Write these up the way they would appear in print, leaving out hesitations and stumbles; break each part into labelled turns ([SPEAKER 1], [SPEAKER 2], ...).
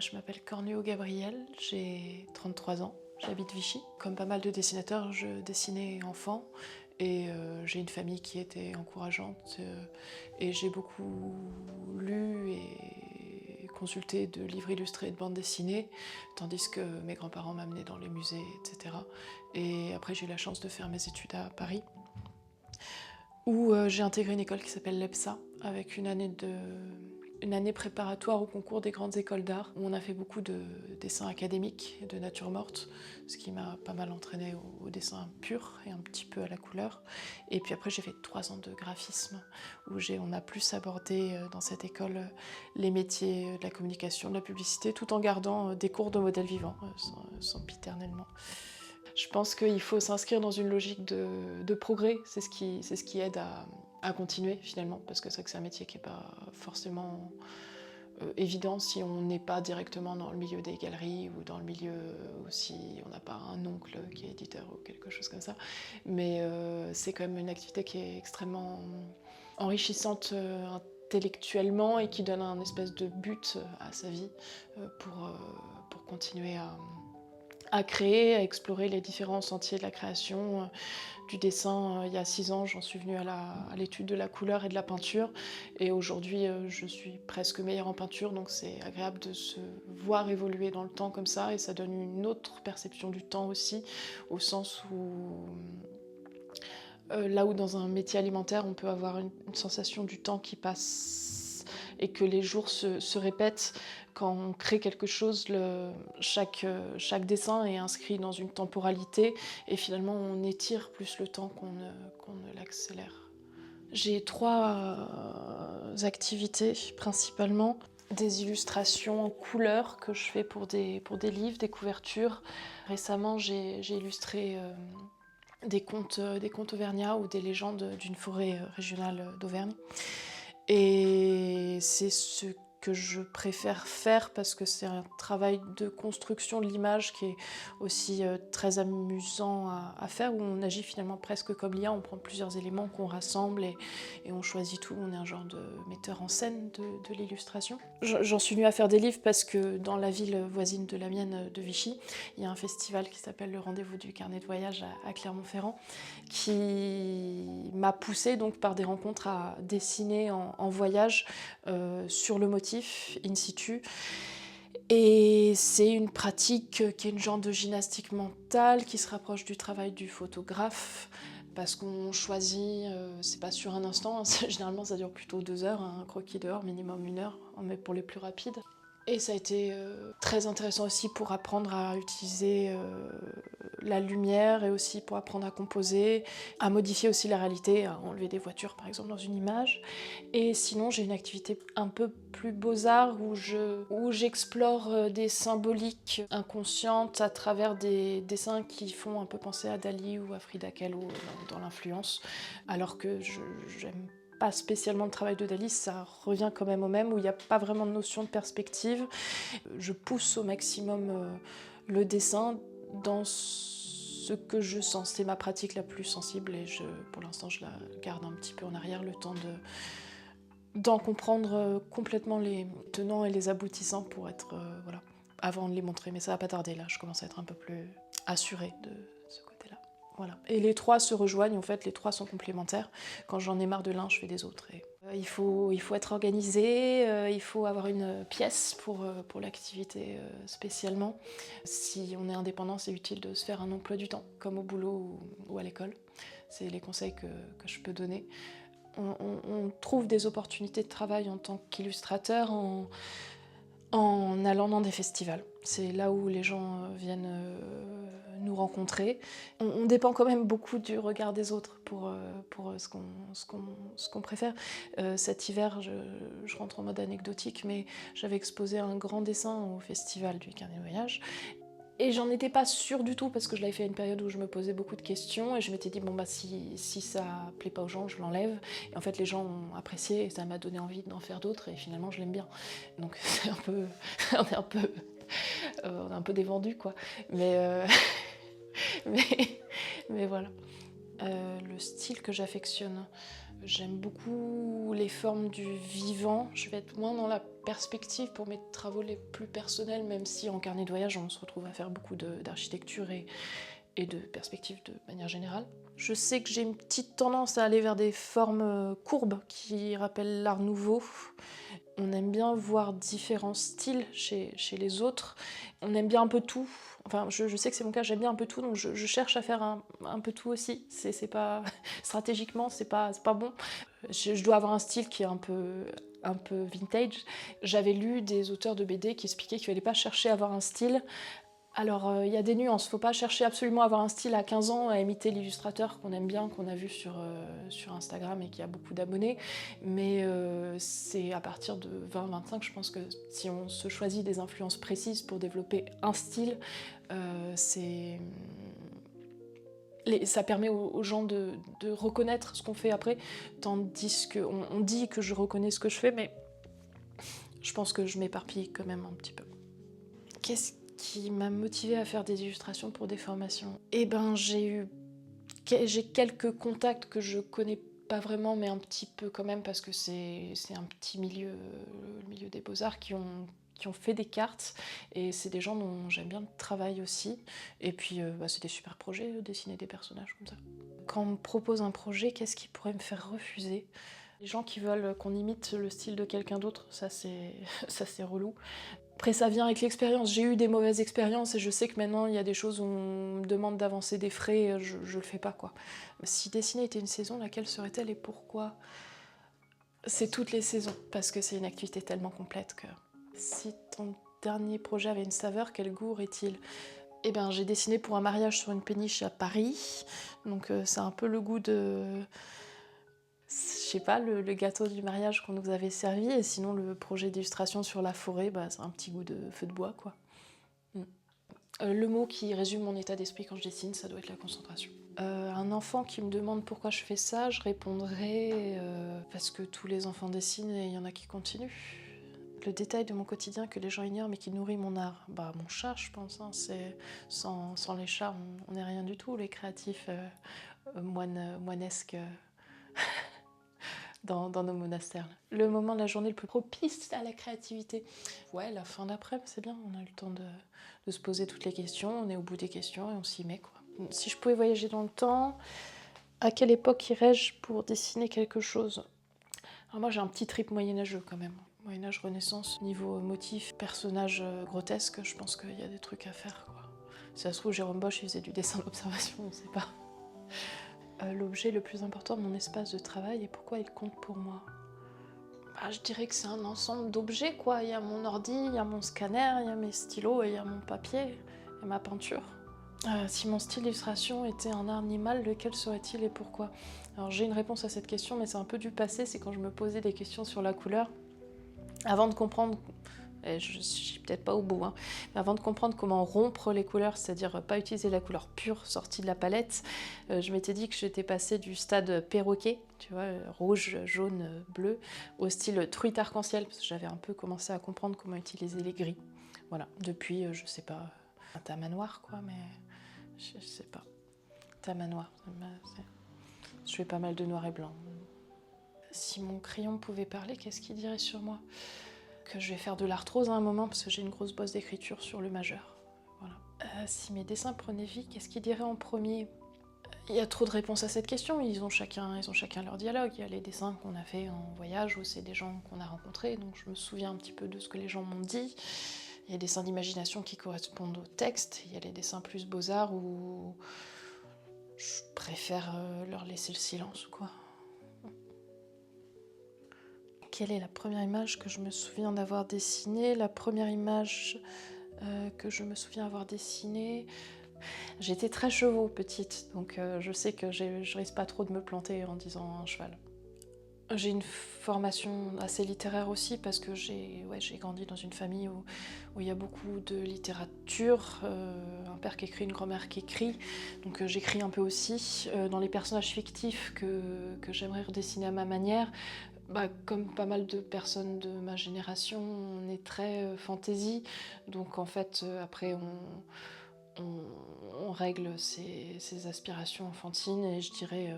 [SPEAKER 1] Je m'appelle Cornuau Gabrielle, j'ai 33 ans, j'habite Vichy. Comme pas mal de dessinateurs, je dessinais enfant et j'ai une famille qui était encourageante et j'ai beaucoup lu et consulté de livres illustrés et de bandes dessinées, tandis que mes grands-parents m'amenaient dans les musées, etc. Et après j'ai eu la chance de faire mes études à Paris, où j'ai intégré une école qui s'appelle l'EPSA, avec une année préparatoire au concours des grandes écoles d'art, où on a fait beaucoup de dessins académiques, de nature morte, ce qui m'a pas mal entraîné au dessin pur et un petit peu à la couleur. Et puis après j'ai fait 3 ans de graphisme, où on a plus abordé dans cette école les métiers de la communication, de la publicité, tout en gardant des cours de modèle vivant, sempiternellement. Je pense qu'il faut s'inscrire dans une logique de progrès, c'est ce qui aide à continuer finalement, parce que c'est vrai que c'est un métier qui n'est pas forcément évident si on n'est pas directement dans le milieu des galeries ou dans le milieu ou si on n'a pas un oncle qui est éditeur ou quelque chose comme ça. Mais c'est quand même une activité qui est extrêmement enrichissante intellectuellement et qui donne un espèce de but à sa vie pour continuer à créer, à explorer les différents sentiers de la création. Du dessin, il y a 6 ans, j'en suis venue à l'étude de la couleur et de la peinture. Et aujourd'hui, je suis presque meilleure en peinture, donc c'est agréable de se voir évoluer dans le temps comme ça. Et ça donne une autre perception du temps aussi, au sens où là où dans un métier alimentaire, on peut avoir une sensation du temps qui passe et que les jours se répètent. Quand on crée quelque chose, chaque dessin est inscrit dans une temporalité et finalement on étire plus le temps qu'on ne l'accélère. J'ai 3 activités principalement. Des illustrations en couleur que je fais pour des livres, des couvertures. Récemment, j'ai illustré des contes auvergnats ou des légendes d'une forêt régionale d'Auvergne. Et c'est ce que je préfère faire parce que c'est un travail de construction de l'image qui est aussi très amusant à faire, où on agit finalement presque comme l'IA, on prend plusieurs éléments qu'on rassemble et on choisit tout, on est un genre de metteur en scène de l'illustration. J'en suis venue à faire des livres parce que dans la ville voisine de la mienne, de Vichy, il y a un festival qui s'appelle le Rendez-vous du carnet de voyage à Clermont-Ferrand, qui m'a poussée donc par des rencontres à dessiner en voyage sur le motif in situ. Et c'est une pratique qui est une genre de gymnastique mentale qui se rapproche du travail du photographe, parce qu'on choisit, c'est pas sur un instant, hein, généralement ça dure plutôt 2 heures, hein, un croquis dehors, minimum 1 heure, mais pour les plus rapides. Et ça a été très intéressant aussi pour apprendre à utiliser la lumière et aussi pour apprendre à composer, à modifier aussi la réalité, à enlever des voitures par exemple dans une image. Et sinon j'ai une activité un peu plus beaux-arts où j'explore des symboliques inconscientes à travers des dessins qui font un peu penser à Dali ou à Frida Kahlo dans l'influence, alors que j'aime pas spécialement le travail de Dali, ça revient quand même au même, où il n'y a pas vraiment de notion de perspective. Je pousse au maximum le dessin dans ce que je sens. C'est ma pratique la plus sensible et pour l'instant je la garde un petit peu en arrière, le temps d'en comprendre complètement les tenants et les aboutissants pour être, voilà, avant de les montrer. Mais ça va pas tarder, là je commence à être un peu plus assurée de ce côté-là. Voilà. Et les 3 se rejoignent, en fait, les 3 sont complémentaires. Quand j'en ai marre de l'un, je fais des autres. Et, il faut être organisé, il faut avoir une pièce pour l'activité spécialement. Si on est indépendant, c'est utile de se faire un emploi du temps, comme au boulot ou à l'école. C'est les conseils que je peux donner. On trouve des opportunités de travail en tant qu'illustrateur en allant dans des festivals. C'est là où les gens viennent nous rencontrer. On dépend quand même beaucoup du regard des autres pour ce qu'on préfère. Cet hiver, je rentre en mode anecdotique, mais j'avais exposé un grand dessin au festival du carnet de voyage. Et j'en étais pas sûre du tout parce que je l'avais fait à une période où je me posais beaucoup de questions et je m'étais dit bon bah si ça plaît pas aux gens, je l'enlève. Et en fait les gens ont apprécié et ça m'a donné envie d'en faire d'autres et finalement je l'aime bien. Donc c'est un peu on est un peu des vendus quoi. Mais mais voilà. Le style que j'affectionne. J'aime beaucoup les formes du vivant. Je vais être moins dans la perspective pour mes travaux les plus personnels, même si en carnet de voyage, on se retrouve à faire beaucoup d'architecture et de perspective de manière générale. Je sais que j'ai une petite tendance à aller vers des formes courbes qui rappellent l'art nouveau. On aime bien voir différents styles chez les autres. On aime bien un peu tout. Enfin, je sais que c'est mon cas, j'aime bien un peu tout, donc je cherche à faire un peu tout aussi. C'est pas stratégiquement, c'est pas bon. Je dois avoir un style qui est un peu vintage. J'avais lu des auteurs de BD qui expliquaient qu'il fallait pas chercher à avoir un style. Alors, il y a des nuances. Faut pas chercher absolument à avoir un style à 15 ans, à imiter l'illustrateur qu'on aime bien, qu'on a vu sur Instagram et qui a beaucoup d'abonnés. Mais c'est à partir de 20-25, je pense que si on se choisit des influences précises pour développer un style, ça permet aux gens de reconnaître ce qu'on fait après, tandis qu'on dit que je reconnais ce que je fais, mais je pense que je m'éparpille quand même un petit peu. Qu'est-ce qui m'a motivée à faire des illustrations pour des formations? Eh ben, j'ai quelques contacts que je connais pas vraiment, mais un petit peu quand même, parce que c'est un petit milieu, le milieu des beaux-arts, qui ont fait des cartes, et c'est des gens dont j'aime bien le travail aussi. Et puis, c'est des super projets, dessiner des personnages comme ça. Quand on me propose un projet, qu'est-ce qui pourrait me faire refuser? Les gens qui veulent qu'on imite le style de quelqu'un d'autre, ça c'est ça c'est relou. Après, ça vient avec l'expérience. J'ai eu des mauvaises expériences et je sais que maintenant, il y a des choses où on me demande d'avancer des frais, je le fais pas, quoi. Si dessiner était une saison, laquelle serait-elle et pourquoi? C'est toutes les saisons, parce que c'est une activité tellement complète que... Si ton dernier projet avait une saveur, quel goût aurait-il? Eh ben, j'ai dessiné pour un mariage sur une péniche à Paris, donc c'est un peu le goût de... Je sais pas, le gâteau du mariage qu'on nous avait servi, et sinon le projet d'illustration sur la forêt, c'est un petit goût de feu de bois, quoi. Le mot qui résume mon état d'esprit quand je dessine, ça doit être la concentration. Un enfant qui me demande pourquoi je fais ça, je répondrai parce que tous les enfants dessinent et il y en a qui continuent. Le détail de mon quotidien que les gens ignorent mais qui nourrit mon art, mon chat, je pense. C'est sans les chats, on n'est rien du tout. Les créatifs moinesques dans nos monastères. Le moment de la journée le plus propice à la créativité. Ouais, la fin d'après-midi, c'est bien. On a le temps de se poser toutes les questions. On est au bout des questions et on s'y met, quoi. Si je pouvais voyager dans le temps, à quelle époque irais-je pour dessiner quelque chose? Alors moi, j'ai un petit trip moyenâgeux quand même. Moyen-Âge, Renaissance, niveau motif, personnage grotesque, je pense qu'il y a des trucs à faire, quoi. Si ça se trouve, Jérôme Bosch, il faisait du dessin d'observation, on ne sait pas. L'objet le plus important de mon espace de travail et pourquoi il compte pour moi? Je dirais que c'est un ensemble d'objets, quoi. Il y a mon ordi, il y a mon scanner, il y a mes stylos et il y a mon papier et ma peinture. Si mon style d'illustration était un animal, lequel serait-il et pourquoi? Alors j'ai une réponse à cette question, mais c'est un peu du passé, c'est quand je me posais des questions sur la couleur. Avant de comprendre, et je suis peut-être pas au bout, hein, mais avant de comprendre comment rompre les couleurs, c'est-à-dire pas utiliser la couleur pure sortie de la palette, je m'étais dit que j'étais passée du stade perroquet, tu vois, rouge, jaune, bleu, au style truite arc-en-ciel, parce que j'avais un peu commencé à comprendre comment utiliser les gris. Voilà, depuis, je sais pas, un tamanoir, quoi, mais je sais pas. Tamanoir, je fais pas mal de noir et blanc. Si mon crayon pouvait parler, qu'est-ce qu'il dirait sur moi? Que je vais faire de l'arthrose à un moment parce que j'ai une grosse bosse d'écriture sur le majeur. Voilà. Si mes dessins prenaient vie, qu'est-ce qu'ils diraient en premier? Il y a trop de réponses à cette question, ils ont chacun leur dialogue. Il y a les dessins qu'on a fait en voyage où c'est des gens qu'on a rencontrés, donc je me souviens un petit peu de ce que les gens m'ont dit. Il y a des dessins d'imagination qui correspondent au texte, il y a les dessins plus beaux-arts où je préfère leur laisser le silence, quoi. Quelle est la première image que je me souviens d'avoir dessinée? La première image que je me souviens avoir dessinée... J'étais très chevaux petite, donc je sais que je risque pas trop de me planter en disant un cheval. J'ai une formation assez littéraire aussi parce que j'ai grandi dans une famille où il y a beaucoup de littérature, un père qui écrit, une grand-mère qui écrit, donc j'écris un peu aussi. Dans les personnages fictifs que j'aimerais redessiner à ma manière, comme pas mal de personnes de ma génération, on est très fantasy, donc en fait après on règle ses aspirations enfantines et je dirais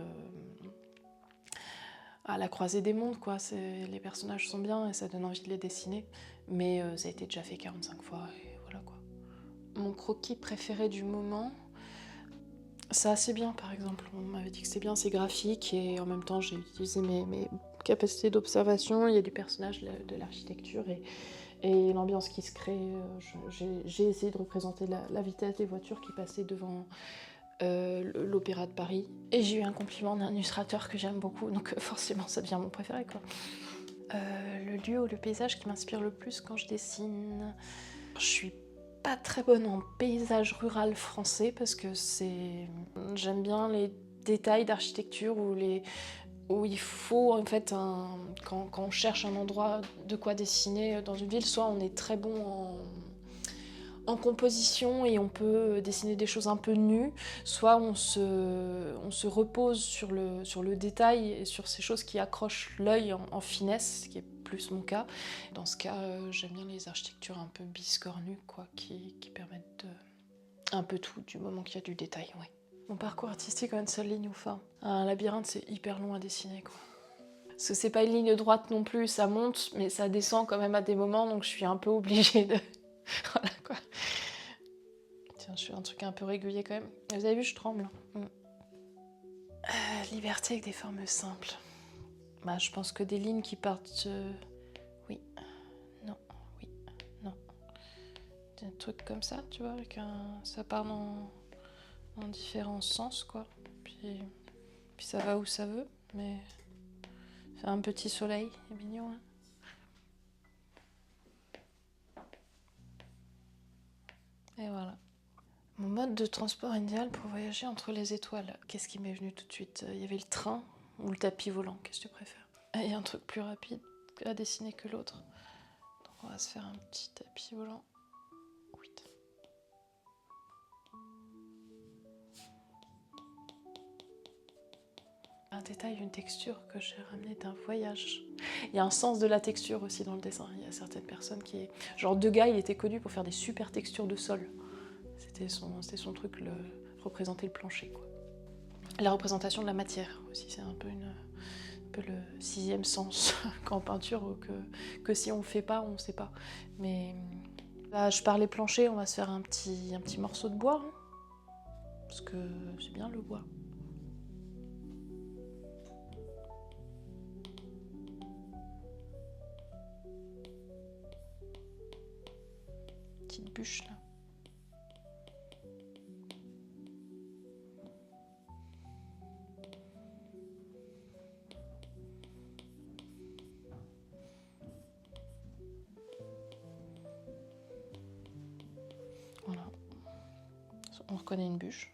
[SPEAKER 1] à la croisée des mondes, quoi. Les personnages sont bien et ça donne envie de les dessiner, mais ça a été déjà fait 45 fois et voilà quoi. Mon croquis préféré du moment, c'est assez bien par exemple. On m'avait dit que c'est bien, c'est graphique et en même temps j'ai utilisé mes capacités d'observation. Il y a des personnages de l'architecture et l'ambiance qui se crée. J'ai essayé de représenter la vitesse des voitures qui passaient devant l'Opéra de Paris. Et j'ai eu un compliment d'un illustrateur que j'aime beaucoup, donc forcément ça devient mon préféré quoi. Le lieu ou le paysage qui m'inspire le plus quand je dessine. Je suis pas très bonne en paysage rural français parce que j'aime bien les détails d'architecture où il faut en fait quand on cherche un endroit de quoi dessiner dans une ville, soit on est très bon en composition et on peut dessiner des choses un peu nues, soit on se repose sur le détail et sur ces choses qui accrochent l'œil en finesse, ce qui est plus mon cas. Dans ce cas, j'aime bien les architectures un peu biscornues, quoi, qui permettent un peu tout, du moment qu'il y a du détail, ouais. Mon parcours artistique en une seule ligne ou fin. Un labyrinthe, c'est hyper long à dessiner, quoi. Parce que c'est pas une ligne droite non plus, ça monte, mais ça descend quand même à des moments, donc je suis un peu obligée de... voilà, quoi. Tiens, je fais un truc un peu régulier quand même. Vous avez vu, je tremble. Liberté avec des formes simples. Bah, je pense que des lignes qui partent... oui, non, oui, non. Des trucs comme ça, tu vois, avec ça part dans différents sens, quoi. Puis ça va où ça veut, mais... Faire un petit soleil, c'est mignon, hein. Et voilà. Mon mode de transport idéal pour voyager entre les étoiles. Qu'est-ce qui m'est venu tout de suite? Il y avait le train ou le tapis volant, qu'est-ce que tu préfères? Il y a un truc plus rapide à dessiner que l'autre. Donc on va se faire un petit tapis volant. Oui. Un détail, une texture que j'ai ramené d'un voyage. Il y a un sens de la texture aussi dans le dessin. Il y a certaines personnes qui... Genre Degas, il était connu pour faire des super textures de sol. C'était son truc, représenter le plancher, quoi. La représentation de la matière aussi, c'est un peu le sixième sens qu'en peinture, que si on ne fait pas, on ne sait pas. Mais là, je parlais plancher, on va se faire un petit morceau de bois, hein, parce que c'est bien le bois. Petite bûche là. Voilà. On reconnaît une bûche.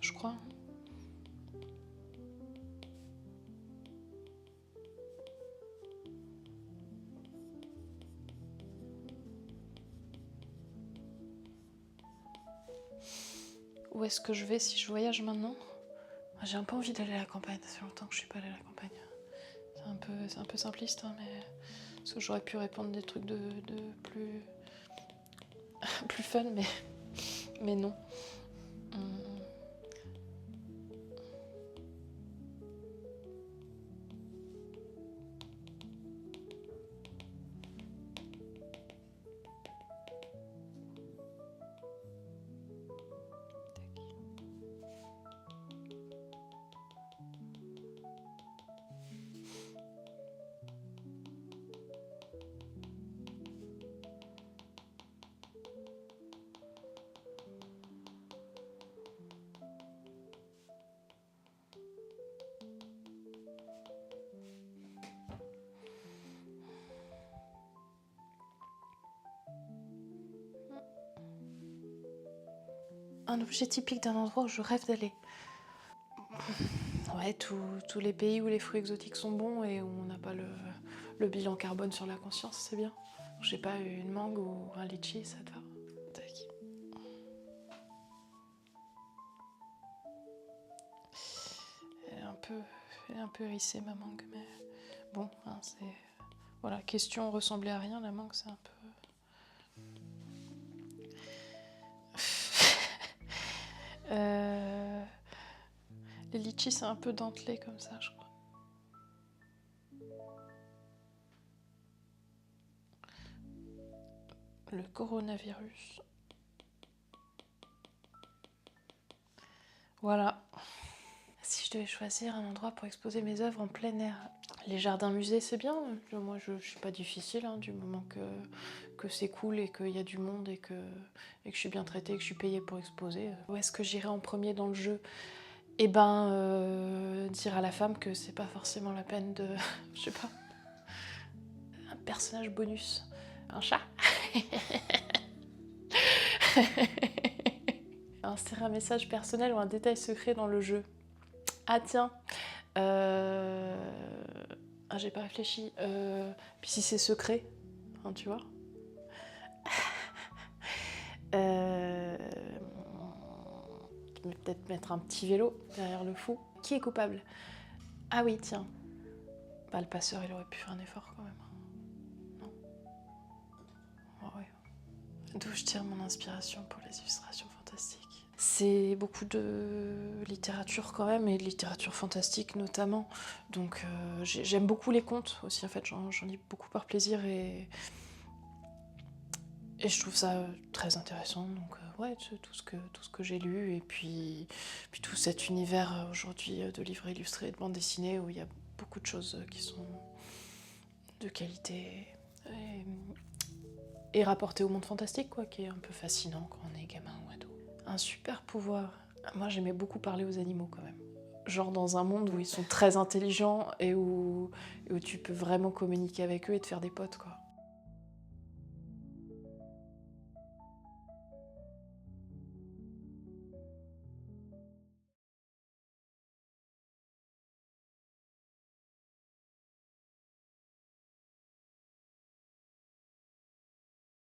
[SPEAKER 1] Je crois. Où est-ce que je vais si je voyage maintenant? J'ai un peu envie d'aller à la campagne, ça fait longtemps que je suis pas allée à la campagne. C'est un peu simpliste, hein, mais... Parce que j'aurais pu répondre des trucs de plus... plus fun, mais non. Un objet typique d'un endroit où je rêve d'aller. Ouais, tous les pays où les fruits exotiques sont bons et où on n'a pas le bilan carbone sur la conscience, c'est bien. Je sais pas, une mangue ou un litchi, ça te va. Tac. Elle est un peu hérissée, ma mangue, mais bon, hein, c'est... Voilà, question ressemblait à rien, la mangue c'est un peu... Les litchis c'est un peu dentelé comme ça, je crois. Le coronavirus. Voilà. Si je devais choisir un endroit pour exposer mes œuvres en plein air, les jardins-musées c'est bien. Moi je suis pas difficile, hein, du moment que c'est cool et qu'il y a du monde et que je suis bien traitée et que je suis payée pour exposer. Où est-ce que j'irai en premier dans le jeu? Eh ben, dire à la femme que c'est pas forcément la peine de... je sais pas. Un personnage bonus. Un chat. Insérer un message personnel ou un détail secret dans le jeu. Ah tiens, ah, j'ai pas réfléchi. Puis si c'est secret, hein, tu vois. Mais peut-être mettre un petit vélo derrière le fou. Qui est coupable? Ah oui, tiens. Bah, le passeur, il aurait pu faire un effort quand même. Non? Oh, ouais. D'où je tire mon inspiration pour les illustrations fantastiques. C'est beaucoup de littérature quand même, et de littérature fantastique notamment. Donc j'aime beaucoup les contes aussi, en fait, j'en lis beaucoup par plaisir et je trouve ça très intéressant. Donc ouais, tout ce que j'ai lu, et puis tout cet univers aujourd'hui de livres illustrés et de bandes dessinées où il y a beaucoup de choses qui sont de qualité et rapportées au monde fantastique, quoi, qui est un peu fascinant quand on est gamin ou ado. Un super pouvoir. Moi, j'aimais beaucoup parler aux animaux quand même. Genre dans un monde où ils sont très intelligents et où tu peux vraiment communiquer avec eux et te faire des potes, quoi.